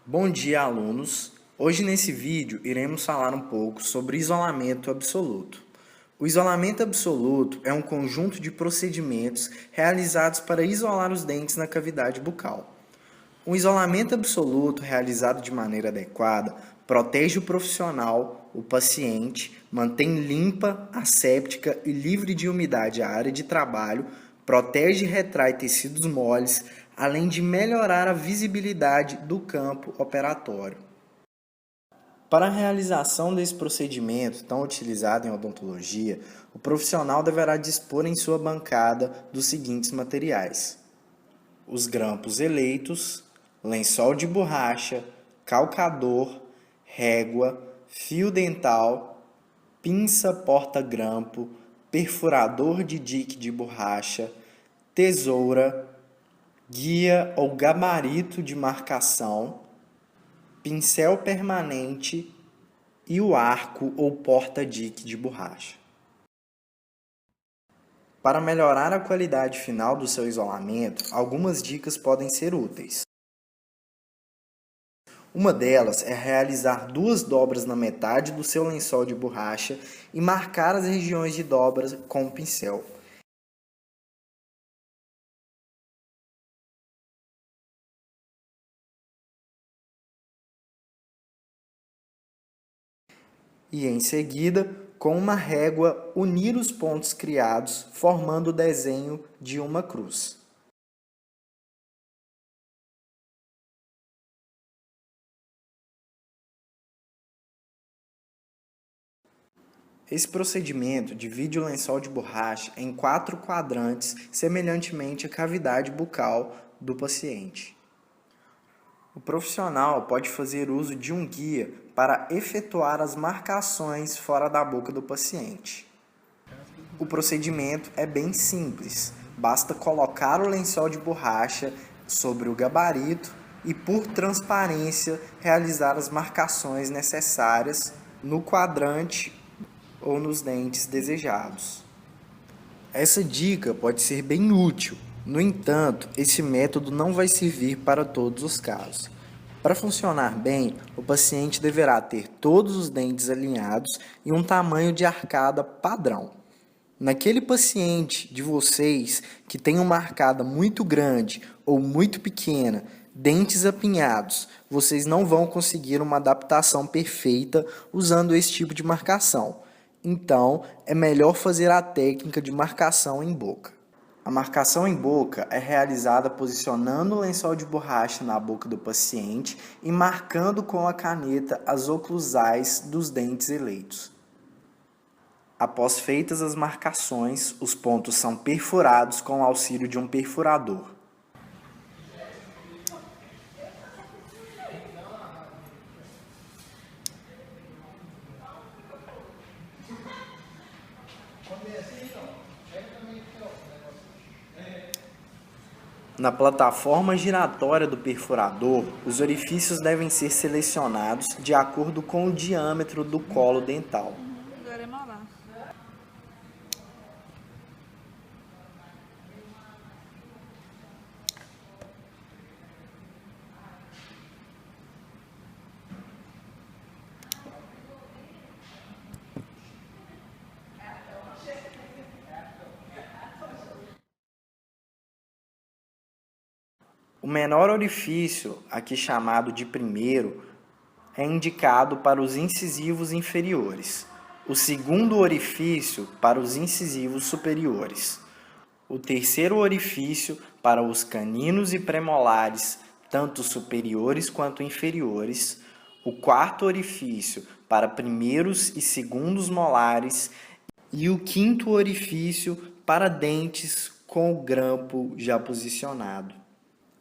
Bom dia, alunos! Hoje nesse vídeo iremos falar um pouco sobre isolamento absoluto. O isolamento absoluto é um conjunto de procedimentos realizados para isolar os dentes na cavidade bucal. O isolamento absoluto realizado de maneira adequada protege o profissional, o paciente, mantém limpa, asséptica e livre de umidade a área de trabalho, protege e retrai tecidos moles, além de melhorar a visibilidade do campo operatório. Para a realização desse procedimento tão utilizado em odontologia, o profissional deverá dispor em sua bancada dos seguintes materiais: os grampos eleitos, lençol de borracha, calcador, régua, fio dental, pinça porta-grampo, perfurador de dique de borracha, tesoura, guia ou gabarito de marcação, pincel permanente e o arco ou porta-dique de borracha. Para melhorar a qualidade final do seu isolamento, algumas dicas podem ser úteis. Uma delas é realizar 2 dobras na metade do seu lençol de borracha e marcar as regiões de dobras com o pincel. E em seguida, com uma régua, unir os pontos criados, formando o desenho de uma cruz. Esse procedimento divide o lençol de borracha em 4 quadrantes, semelhantemente à cavidade bucal do paciente. O profissional pode fazer uso de um guia para efetuar as marcações fora da boca do paciente. O procedimento é bem simples, basta colocar o lençol de borracha sobre o gabarito e, por transparência, realizar as marcações necessárias no quadrante ou nos dentes desejados. Essa dica pode ser bem útil. No entanto, esse método não vai servir para todos os casos. Para funcionar bem, o paciente deverá ter todos os dentes alinhados e um tamanho de arcada padrão. Naquele paciente de vocês que tem uma arcada muito grande ou muito pequena, dentes apinhados, vocês não vão conseguir uma adaptação perfeita usando esse tipo de marcação. Então, é melhor fazer a técnica de marcação em boca. A marcação em boca é realizada posicionando o lençol de borracha na boca do paciente e marcando com a caneta as oclusais dos dentes eleitos. Após feitas as marcações, os pontos são perfurados com o auxílio de um perfurador. Na plataforma giratória do perfurador, os orifícios devem ser selecionados de acordo com o diâmetro do colo dental. O menor orifício, aqui chamado de primeiro, é indicado para os incisivos inferiores. O segundo orifício para os incisivos superiores. O terceiro orifício para os caninos e premolares, tanto superiores quanto inferiores. O quarto orifício para primeiros e segundos molares. E o quinto orifício para dentes com o grampo já posicionado.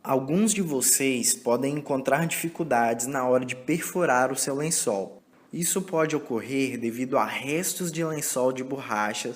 Alguns de vocês podem encontrar dificuldades na hora de perfurar o seu lençol. Isso pode ocorrer devido a restos de lençol de borracha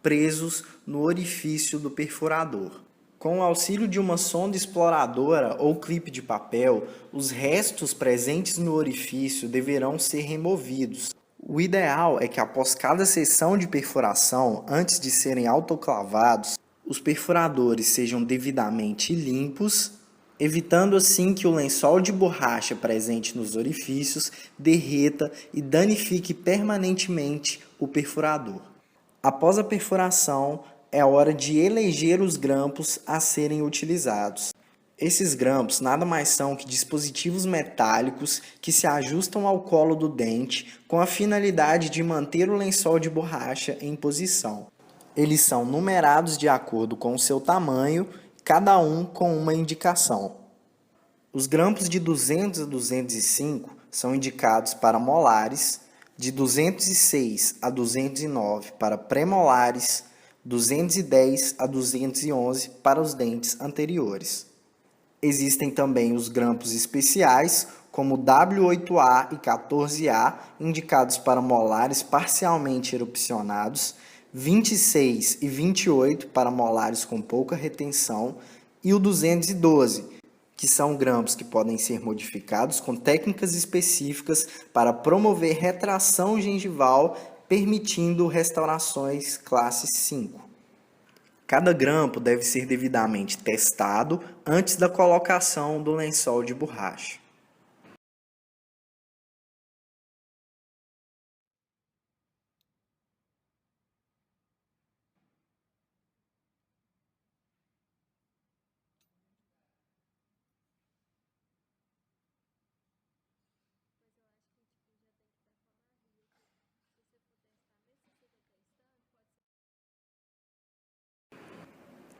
presos no orifício do perfurador. Com o auxílio de uma sonda exploradora ou clipe de papel, os restos presentes no orifício deverão ser removidos. O ideal é que após cada sessão de perfuração, antes de serem autoclavados, os perfuradores sejam devidamente limpos evitando assim que o lençol de borracha presente nos orifícios derreta e danifique permanentemente o perfurador. Após a perfuração, é hora de eleger os grampos a serem utilizados. Esses grampos nada mais são que dispositivos metálicos que se ajustam ao colo do dente com a finalidade de manter o lençol de borracha em posição. Eles são numerados de acordo com o seu tamanho, cada um com uma indicação. Os grampos de 200 a 205 são indicados para molares, de 206 a 209 para premolares, 210 a 211 para os dentes anteriores. Existem também os grampos especiais, como W8A e 14A, indicados para molares parcialmente erupcionados, 26 e 28 para molares com pouca retenção, e o 212, que são grampos que podem ser modificados com técnicas específicas para promover retração gengival, permitindo restaurações classe 5. Cada grampo deve ser devidamente testado antes da colocação do lençol de borracha.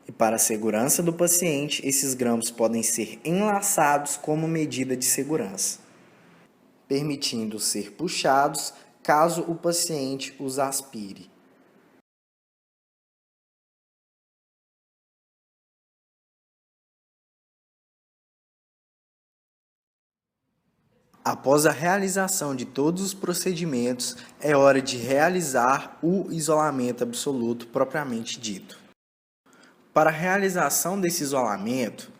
E para a segurança do paciente, esses grampos podem ser enlaçados como medida de segurança, permitindo ser puxados caso o paciente os aspire. Após a realização de todos os procedimentos, é hora de realizar o isolamento absoluto propriamente dito. Para a realização desse isolamento,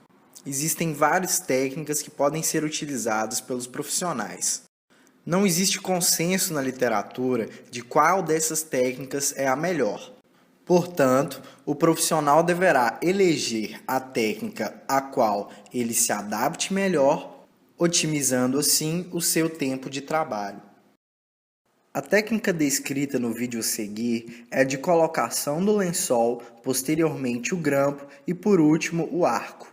existem várias técnicas que podem ser utilizadas pelos profissionais. Não existe consenso na literatura de qual dessas técnicas é a melhor. Portanto, o profissional deverá eleger a técnica a qual ele se adapte melhor, otimizando assim o seu tempo de trabalho. A técnica descrita no vídeo a seguir é a de colocação do lençol, posteriormente o grampo e por último o arco.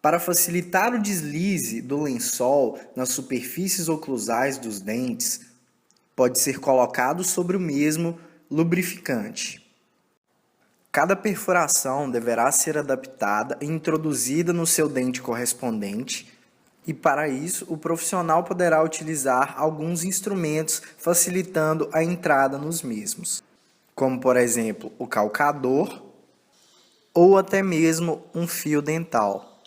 Para facilitar o deslize do lençol nas superfícies oclusais dos dentes, pode ser colocado sobre o mesmo lubrificante. Cada perfuração deverá ser adaptada e introduzida no seu dente correspondente, e para isso o profissional poderá utilizar alguns instrumentos facilitando a entrada nos mesmos, como por exemplo o calcador ou até mesmo um fio dental,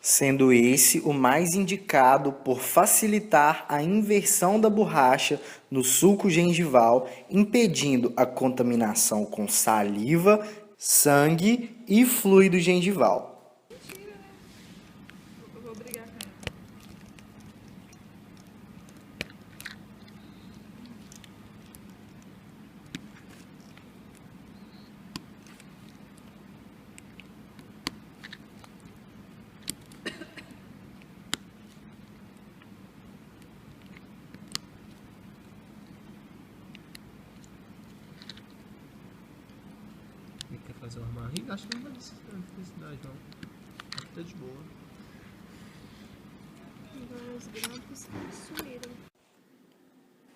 sendo esse o mais indicado por facilitar a inversão da borracha no sulco gengival, impedindo a contaminação com saliva, sangue e fluido gengival. Ele quer fazer uma barriga? Acho que não vai precisar de necessidade, não. Acho que tá de boa. Agora os grampos sumiram.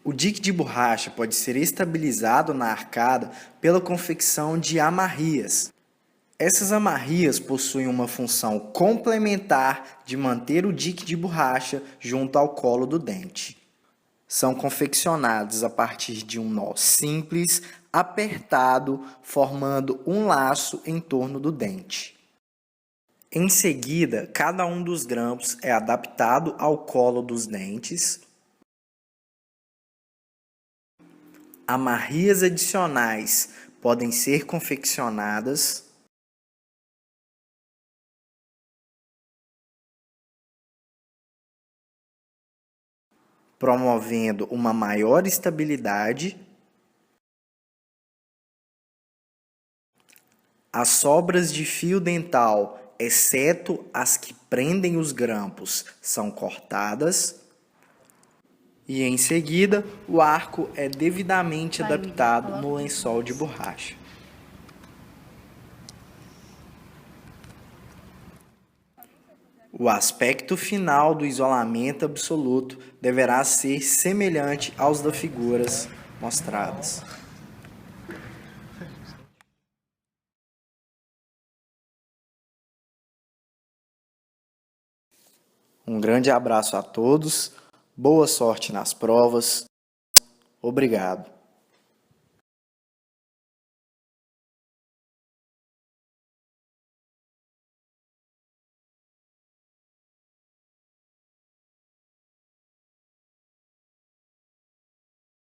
O dique de borracha pode ser estabilizado na arcada pela confecção de amarrias. Essas amarrias possuem uma função complementar de manter o dique de borracha junto ao colo do dente. São confeccionados a partir de um nó simples, apertado, formando um laço em torno do dente. Em seguida, cada um dos grampos é adaptado ao colo dos dentes. Amarrias adicionais podem ser confeccionadas. Promovendo uma maior estabilidade. As sobras de fio dental exceto as que prendem os grampos, são cortadas. E em seguida, o arco é devidamente adaptado no lençol de borracha. O aspecto final do isolamento absoluto deverá ser semelhante aos das figuras mostradas. Um grande abraço a todos, boa sorte nas provas, obrigado.